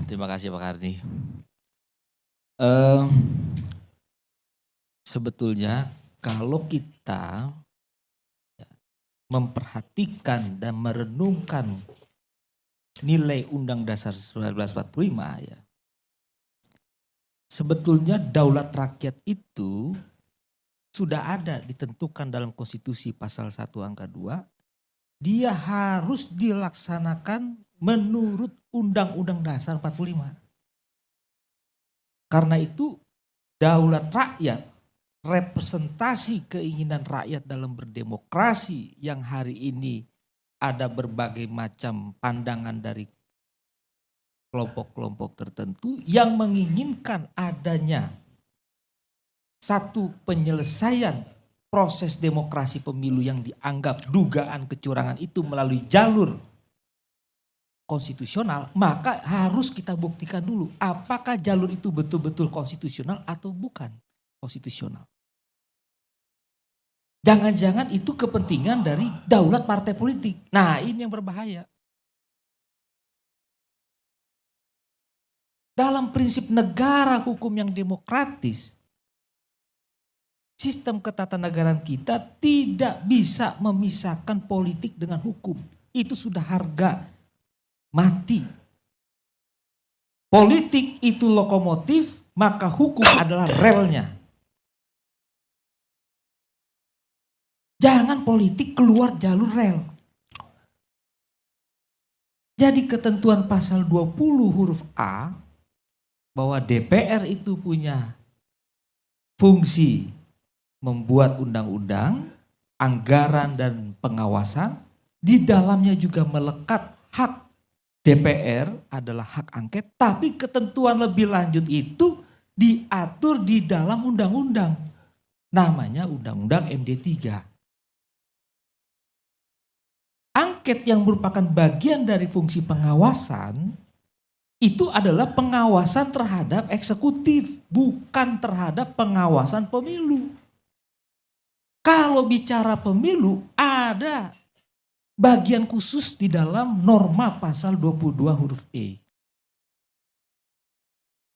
Terima kasih Pak Karni. Eee, Sebetulnya kalau kita memperhatikan dan merenungkan nilai Undang Dasar 1945 ya. Sebetulnya daulat rakyat itu sudah ada ditentukan dalam konstitusi pasal 1 angka 2. Dia harus dilaksanakan menurut Undang-Undang Dasar 45. Karena itu daulat rakyat, representasi keinginan rakyat dalam berdemokrasi yang hari ini ada berbagai macam pandangan dari kelompok-kelompok tertentu yang menginginkan adanya satu penyelesaian proses demokrasi pemilu yang dianggap dugaan kecurangan itu melalui jalur konstitusional, maka harus kita buktikan dulu apakah jalur itu betul-betul konstitusional atau bukan konstitusional. Jangan-jangan itu kepentingan dari daulat partai politik. Nah, ini yang berbahaya. Dalam prinsip negara hukum yang demokratis, sistem ketatanegaraan kita tidak bisa memisahkan politik dengan hukum. Itu sudah harga mati. Politik itu lokomotif, maka hukum adalah relnya. Jangan politik keluar jalur rel. Jadi ketentuan pasal 20 huruf A bahwa DPR itu punya fungsi membuat undang-undang, anggaran dan pengawasan, di dalamnya juga melekat hak DPR adalah hak angket, tapi ketentuan lebih lanjut itu diatur di dalam undang-undang. Namanya Undang-Undang MD3. Angket yang merupakan bagian dari fungsi pengawasan itu adalah pengawasan terhadap eksekutif, bukan terhadap pengawasan pemilu. Kalau bicara pemilu ada bagian khusus di dalam norma pasal 22 huruf E.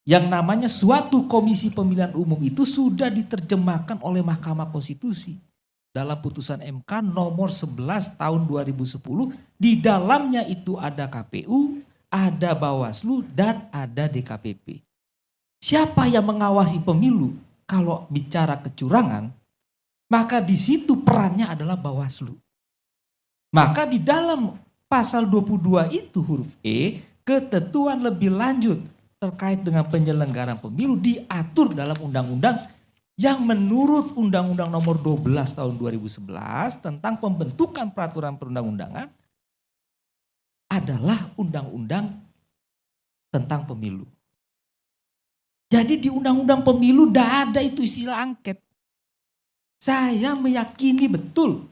Yang namanya suatu komisi pemilihan umum itu sudah diterjemahkan oleh Mahkamah Konstitusi. Dalam putusan MK nomor 11 tahun 2010, di dalamnya itu ada KPU, ada Bawaslu, dan ada DKPP. Siapa yang mengawasi pemilu? Kalau bicara kecurangan, maka di situ perannya adalah Bawaslu. Maka di dalam pasal 22 itu huruf E, ketentuan lebih lanjut terkait dengan penyelenggaraan pemilu diatur dalam undang-undang yang menurut Undang-Undang nomor 12 tahun 2011 tentang pembentukan peraturan perundang-undangan adalah undang-undang tentang pemilu. Jadi di undang-undang pemilu tidak ada itu istilah angket. Saya meyakini betul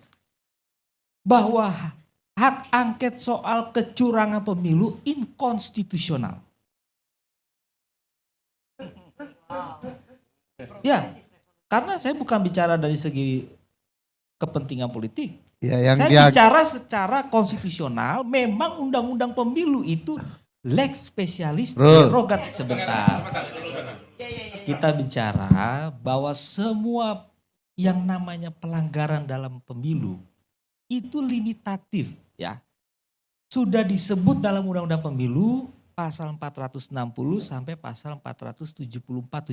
bahwa hak angket soal kecurangan pemilu inkonstitusional. Ya, karena saya bukan bicara dari segi kepentingan politik. Ya, Saya bicara secara konstitusional, memang undang-undang pemilu itu lex specialis derogat. Sebentar. Kita bicara bahwa semua yang namanya pelanggaran dalam pemilu itu limitatif ya. Sudah disebut dalam undang-undang pemilu pasal 460 sampai pasal 474-75.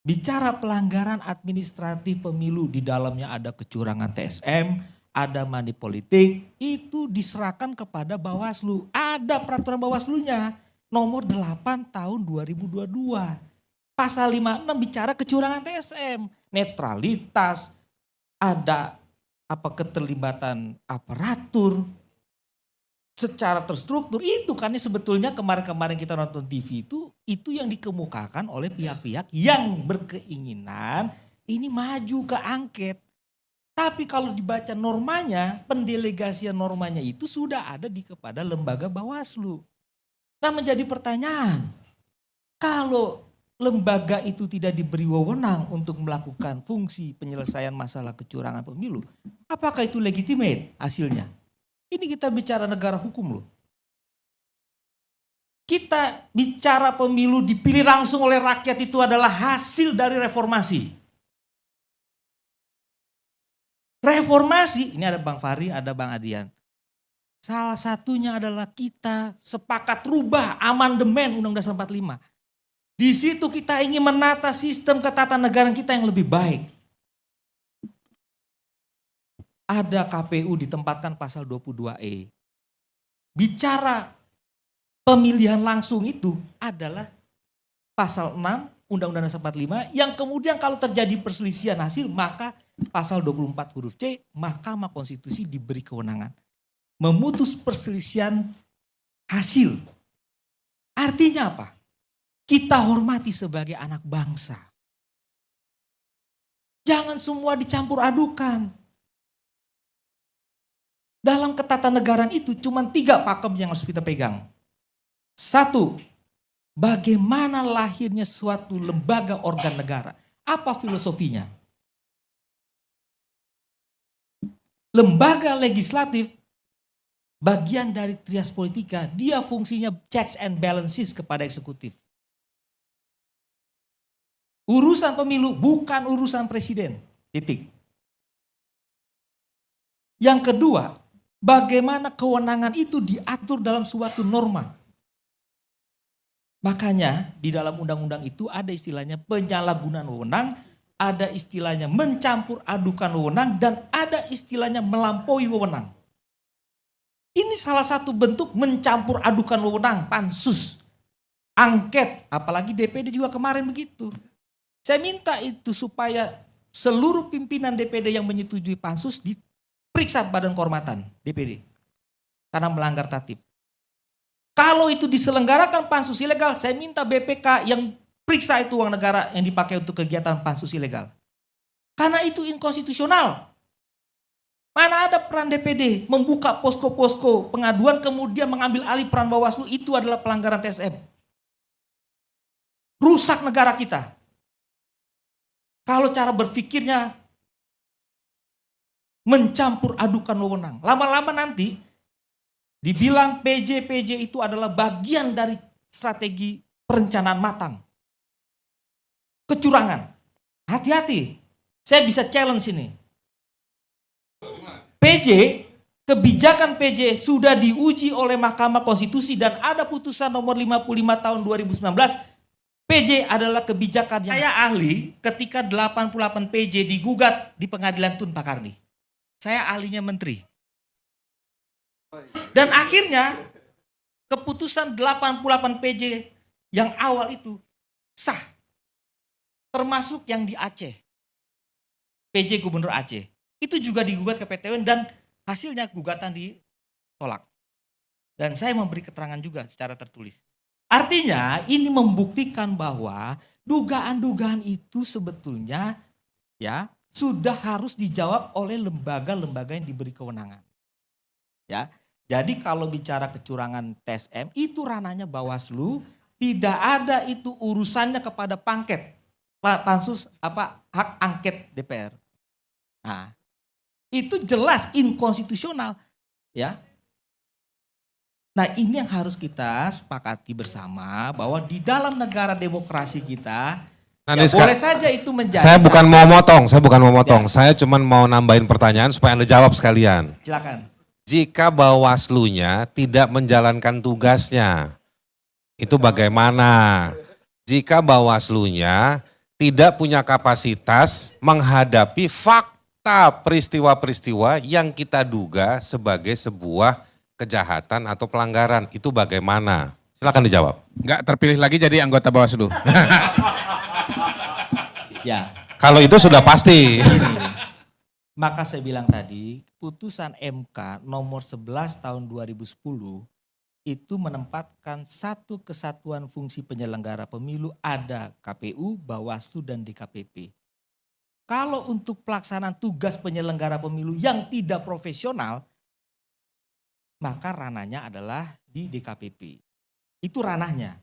Bicara pelanggaran administratif pemilu, di dalamnya ada kecurangan TSM, ada money politik, itu diserahkan kepada Bawaslu. Ada peraturan Bawaslunya nomor 8 tahun 2022. Pasal 56 bicara kecurangan TSM, netralitas, ada keterlibatan aparatur secara terstruktur. Itu kan sebetulnya kemarin-kemarin kita nonton TV itu yang dikemukakan oleh pihak-pihak yang berkeinginan ini maju ke angket. Tapi kalau dibaca normanya, pendelegasian normanya itu sudah ada kepada lembaga Bawaslu. Nah, menjadi pertanyaan, kalau lembaga itu tidak diberi wewenang untuk melakukan fungsi penyelesaian masalah kecurangan pemilu, apakah itu legitimate hasilnya? Ini kita bicara negara hukum loh. Kita bicara pemilu dipilih langsung oleh rakyat itu adalah hasil dari reformasi. Reformasi, ini ada Bang Fahri, ada Bang Adian. Salah satunya adalah kita sepakat rubah amandemen Undang-Undang Dasar 45. Di situ kita ingin menata sistem ketatanegaraan kita yang lebih baik. Ada KPU ditempatkan pasal 22E. Bicara pemilihan langsung itu adalah pasal 6 Undang-Undang Dasar 45 yang kemudian kalau terjadi perselisihan hasil maka pasal 24 huruf C Mahkamah Konstitusi diberi kewenangan memutus perselisihan hasil. Artinya apa? Kita hormati sebagai anak bangsa. Jangan semua dicampur adukan. Dalam ketatanegaraan itu cuma 3 pakem yang harus kita pegang. 1, bagaimana lahirnya suatu lembaga organ negara? Apa filosofinya? Lembaga legislatif bagian dari trias politika, dia fungsinya checks and balances kepada eksekutif. Urusan pemilu bukan urusan presiden, titik. Yang kedua, bagaimana kewenangan itu diatur dalam suatu norma. Makanya di dalam undang-undang itu ada istilahnya penyalahgunaan wewenang, ada istilahnya mencampur adukan wewenang, dan ada istilahnya melampaui wewenang. Ini salah satu bentuk mencampur adukan wewenang, pansus, angket, apalagi DPD juga kemarin begitu. Saya minta itu supaya seluruh pimpinan DPD yang menyetujui pansus diperiksa Badan Kehormatan DPD karena melanggar tatib. Kalau itu diselenggarakan pansus ilegal, saya minta BPK yang periksa itu uang negara yang dipakai untuk kegiatan pansus ilegal. Karena itu inkonstitusional. Mana ada peran DPD membuka posko-posko pengaduan kemudian mengambil alih peran Bawaslu, itu adalah pelanggaran TSM. Rusak negara kita. Kalau cara berpikirnya mencampur adukan wewenang, lama-lama nanti dibilang PJ itu adalah bagian dari strategi perencanaan matang. Kecurangan. Hati-hati. Saya bisa challenge ini. Kebijakan PJ sudah diuji oleh Mahkamah Konstitusi dan ada putusan nomor 55 tahun 2019. PJ adalah kebijakan yang saya ahli ketika 88 PJ digugat di pengadilan Tun Pak Karni. Saya ahlinya menteri. Dan akhirnya keputusan 88 PJ yang awal itu sah. Termasuk yang di Aceh. PJ Gubernur Aceh. Itu juga digugat ke PT UN dan hasilnya gugatan ditolak. Dan saya memberi keterangan juga secara tertulis. Artinya ini membuktikan bahwa dugaan-dugaan itu sebetulnya ya sudah harus dijawab oleh lembaga-lembaga yang diberi kewenangan. Ya. Jadi kalau bicara kecurangan TSM itu ranahnya Bawaslu, tidak ada itu urusannya kepada pansus hak angket DPR. Nah, itu jelas inkonstitusional, ya. Nah, ini yang harus kita sepakati bersama bahwa di dalam negara demokrasi kita ya boleh saja itu menjadi. Saya bukan mau motong, ya. Saya cuma mau nambahin pertanyaan supaya Anda jawab sekalian. Silakan. Jika Bawaslu-nya tidak menjalankan tugasnya, itu bagaimana? Jika Bawaslu-nya tidak punya kapasitas menghadapi fakta peristiwa-peristiwa yang kita duga sebagai sebuah kejahatan atau pelanggaran, itu bagaimana? Silakan dijawab. Enggak terpilih lagi jadi anggota Bawaslu. Ya. Kalau itu sudah pasti. Maka saya bilang tadi, putusan MK nomor 11 tahun 2010 itu menempatkan satu kesatuan fungsi penyelenggara pemilu, ada KPU, Bawaslu, dan DKPP. Kalau untuk pelaksanaan tugas penyelenggara pemilu yang tidak profesional, maka ranahnya adalah di DKPP. Itu ranahnya.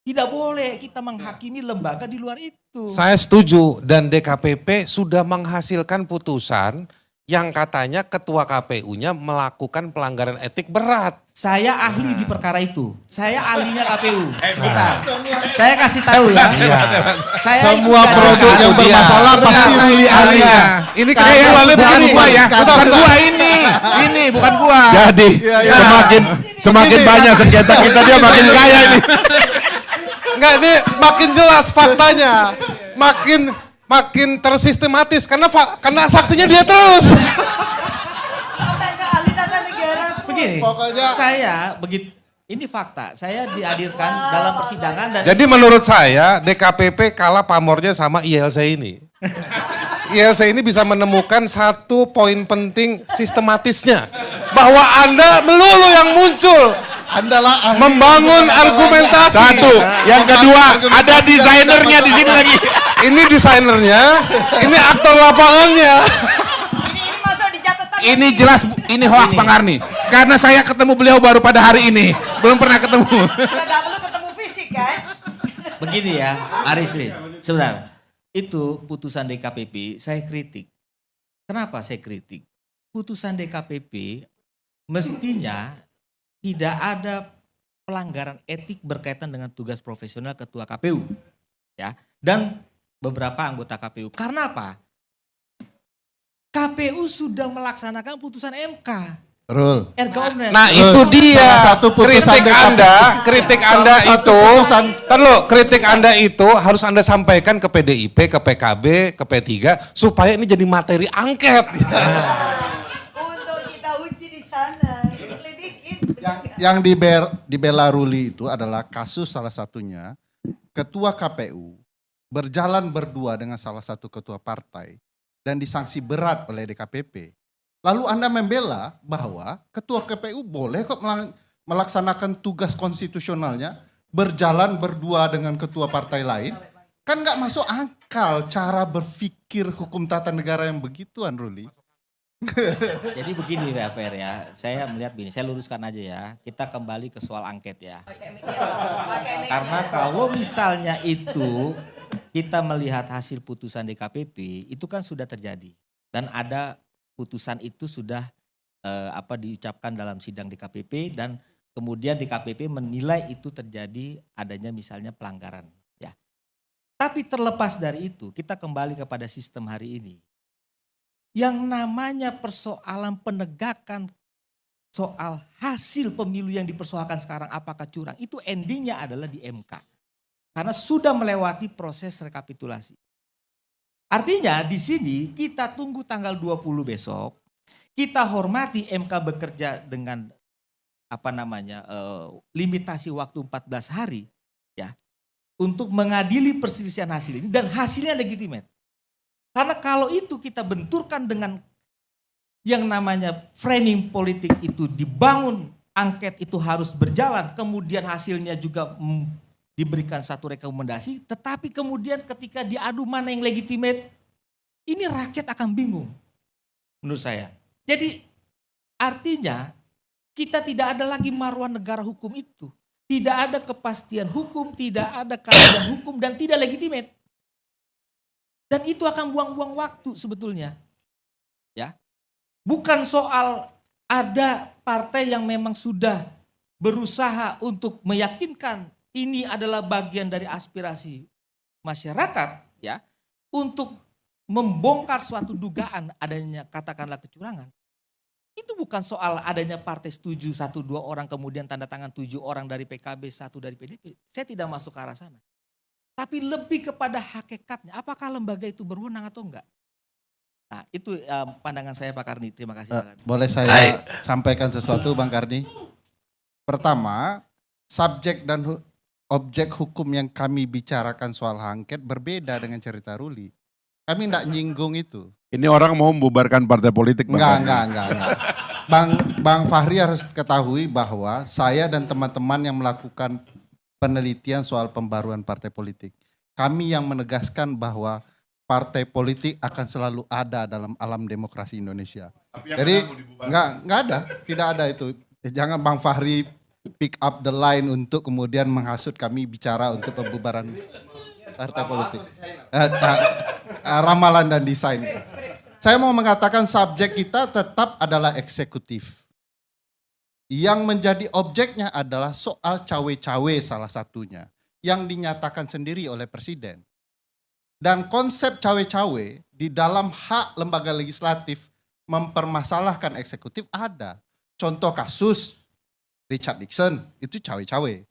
Tidak boleh kita menghakimi lembaga di luar itu. Saya setuju dan DKPP sudah menghasilkan putusan yang katanya ketua KPU-nya melakukan pelanggaran etik berat. Saya ahli di perkara itu. Saya ahlinya KPU. Sebentar. Saya kasih tahu ya. Iya. Saya Semua ikut produk kajian. yang bermasalah pasti Ruli ahlinya. Ini kayak bukan gua ya, bukan gua ini. Ini bukan gua. Jadi semakin banyak sengketa kita dia makin kaya ini. Enggak, ini makin jelas faktanya. Makin tersistematis karena saksinya dia terus. Sampai ke ahli tata negara pun. Begini, Pokoknya- saya begitu. Ini fakta. Saya dihadirkan dalam persidangan dan Jadi menurut saya DKPP kalah pamornya sama ILC ini. ILC ini bisa menemukan satu poin penting sistematisnya. Bahwa Anda melulu yang muncul. Andalah ahli Membangun argumentasi. Satu, yang kedua ada desainernya di sini lagi. Ini desainernya, ini aktor lapangannya. Ini masuk di catatan. Ini jelas ini hoak Bang Arni. Karena saya ketemu beliau baru pada hari ini. Belum pernah ketemu. Nggak perlu ketemu fisik kan? begini ya, Arisli. Sebentar. Itu putusan DKPP saya kritik. Kenapa saya kritik? Putusan DKPP mestinya tidak ada pelanggaran etik berkaitan dengan tugas profesional ketua KPU. Ya, dan beberapa anggota KPU. Karena apa? KPU sudah melaksanakan putusan MK. Rul. Erga omnes. Nah itu dia Salah satu putusan kritik Anda Salah satu itu, putusan- kritik Anda itu harus Anda sampaikan ke PDIP, ke PKB, ke P3 supaya ini jadi materi angket. Untuk kita uji di sana. Selidikin. Yang dibela Ruli itu adalah kasus salah satunya ketua KPU berjalan berdua dengan salah satu ketua partai dan disanksi berat oleh DKPP. Lalu Anda membela bahwa ketua KPU boleh kok melaksanakan tugas konstitusionalnya berjalan berdua dengan ketua partai lain. Kan nggak masuk akal cara berpikir hukum tata negara yang begituan, Ruli. Jadi begini ya Fer ya, saya melihat begini, saya luruskan aja ya. Kita kembali ke soal angket ya. Karena kalau misalnya itu kita melihat hasil putusan DKPP itu kan sudah terjadi dan ada putusan itu sudah diucapkan dalam sidang DKPP dan kemudian DKPP menilai itu terjadi adanya misalnya pelanggaran ya. Tapi terlepas dari itu kita kembali kepada sistem hari ini. Yang namanya persoalan penegakan soal hasil pemilu yang dipersoalkan sekarang apakah curang itu endingnya adalah di MK. Karena sudah melewati proses rekapitulasi. Artinya di sini kita tunggu tanggal 20 besok, kita hormati MK bekerja dengan limitasi waktu 14 hari ya untuk mengadili perselisihan hasil ini dan hasilnya legitimate. Karena kalau itu kita benturkan dengan yang namanya framing politik itu dibangun, angket itu harus berjalan, kemudian hasilnya juga diberikan satu rekomendasi, tetapi kemudian ketika diadu mana yang legitimate, ini rakyat akan bingung menurut saya. Jadi artinya kita tidak ada lagi marwah negara hukum itu. Tidak ada kepastian hukum, tidak ada keadilan hukum dan tidak legitimate. Dan itu akan buang-buang waktu sebetulnya. Ya. Bukan soal ada partai yang memang sudah berusaha untuk meyakinkan ini adalah bagian dari aspirasi masyarakat ya untuk membongkar suatu dugaan adanya katakanlah kecurangan. Itu bukan soal adanya partai setuju 1-2 orang kemudian tanda tangan 7 orang dari PKB, 1 dari PDIP. Saya tidak masuk ke arah sana. Tapi lebih kepada hakikatnya apakah lembaga itu berwenang atau enggak. Nah itu pandangan saya Pak Karni. Terima kasih Pak Karni. Boleh saya sampaikan sesuatu Bang Karni? Pertama, subjek dan objek hukum yang kami bicarakan soal angket berbeda dengan cerita Ruli. Kami tidak nyinggung itu. Ini orang mau membubarkan partai politik. Enggak. Bang Fahri harus ketahui bahwa saya dan teman-teman yang melakukan penelitian soal pembaruan partai politik. Kami yang menegaskan bahwa partai politik akan selalu ada dalam alam demokrasi Indonesia. Jadi enggak ada, tidak ada itu. Jangan Bang Fahri pick up the line untuk kemudian menghasut kami bicara untuk pembubaran partai politik. Ramalan dan desain. Saya mau mengatakan subjek kita tetap adalah eksekutif. Yang menjadi objeknya adalah soal cawe-cawe salah satunya. Yang dinyatakan sendiri oleh Presiden. Dan konsep cawe-cawe di dalam hak lembaga legislatif mempermasalahkan eksekutif ada. Contoh kasus Richard Nixon itu cawe-cawe.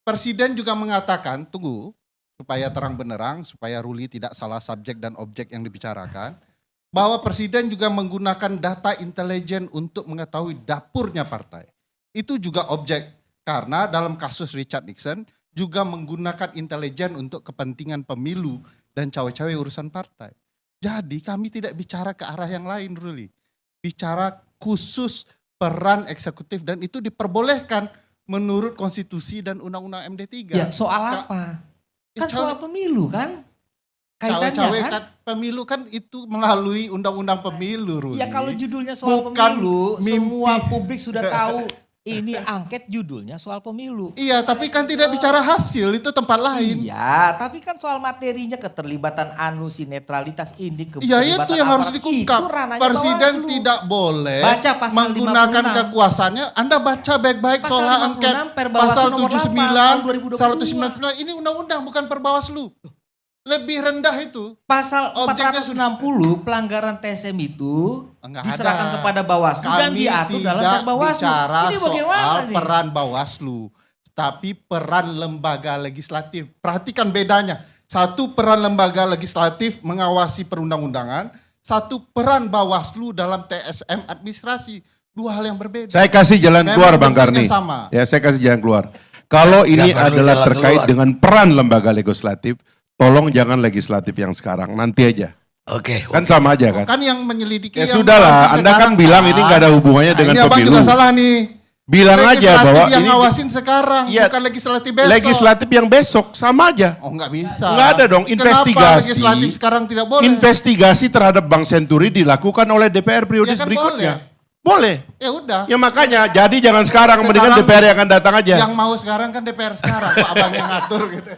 Presiden juga mengatakan, tunggu, supaya terang benerang, supaya Ruli tidak salah subjek dan objek yang dibicarakan, bahwa Presiden juga menggunakan data intelijen untuk mengetahui dapurnya partai. Itu juga objek, karena dalam kasus Richard Nixon juga menggunakan intelijen untuk kepentingan pemilu dan cawe-cawe urusan partai. Jadi kami tidak bicara ke arah yang lain, Ruli. Bicara khusus peran eksekutif dan itu diperbolehkan menurut konstitusi dan undang-undang MD3. Ya, soal apa? Kan soal pemilu kan? Kaitannya Cawe-cawe kan? kan pemilu kan itu melalui undang-undang pemilu, Ruli. Ya kalau judulnya soal Bukan pemilu, mimpi. semua publik sudah tahu ini angket judulnya soal pemilu. Iya, tapi kan tidak bicara hasil, itu tempat lain. Iya, tapi kan soal materinya keterlibatan netralitas ini Iya, keterlibatan itu yang harus aparat, diungkap. itu ranahnya Presiden Bawaslu. tidak boleh Baca pasal menggunakan 56. kekuasaannya. Anda baca baik-baik Pasal soal 56 angket. Perbawaslu Pasal nomor 8 79, tahun 2022. 199, ini undang-undang bukan perbawaslu. Lebih rendah itu. Pasal Objeknya 460 pelanggaran TSM itu Enggak diserahkan ada. kepada Bawaslu dan Kami diatur dalam tidak Perbawaslu. bicara Ini bagaimana soal nih? peran Bawaslu, tapi peran lembaga legislatif. Perhatikan bedanya. Satu, peran lembaga legislatif mengawasi perundang-undangan. Satu, peran Bawaslu dalam TSM administrasi. Dua hal yang berbeda. Saya kasih jalan Memang keluar Bang bentuknya Karni. sama. Ya, saya kasih jalan keluar. Kalau ini Nggak perlu adalah jalan terkait keluar. dengan peran lembaga legislatif, tolong jangan legislatif yang sekarang, nanti aja. Oke. Kan sama aja kan? Kan yang menyelidiki Ya yang sudahlah, mengawasi Anda kan sekarang, bilang ini nggak ada hubungannya Nah, dengan ini abang pemilu. juga salah nih. Bilang aja Legislatif bahwa yang ini ngawasin sekarang, Iya, bukan legislatif besok. legislatif yang besok sama aja. Oh nggak bisa. Nggak ada dong, Kenapa investigasi. legislatif sekarang tidak boleh? Investigasi terhadap Bank Senturi dilakukan oleh DPR periode Ya kan berikutnya. Boleh. Ya udah. Ya makanya, jadi jangan sekarang, mendingan Sekarang DPR yang akan datang aja. Yang mau sekarang kan DPR sekarang, Pak Abang yang ngatur gitu.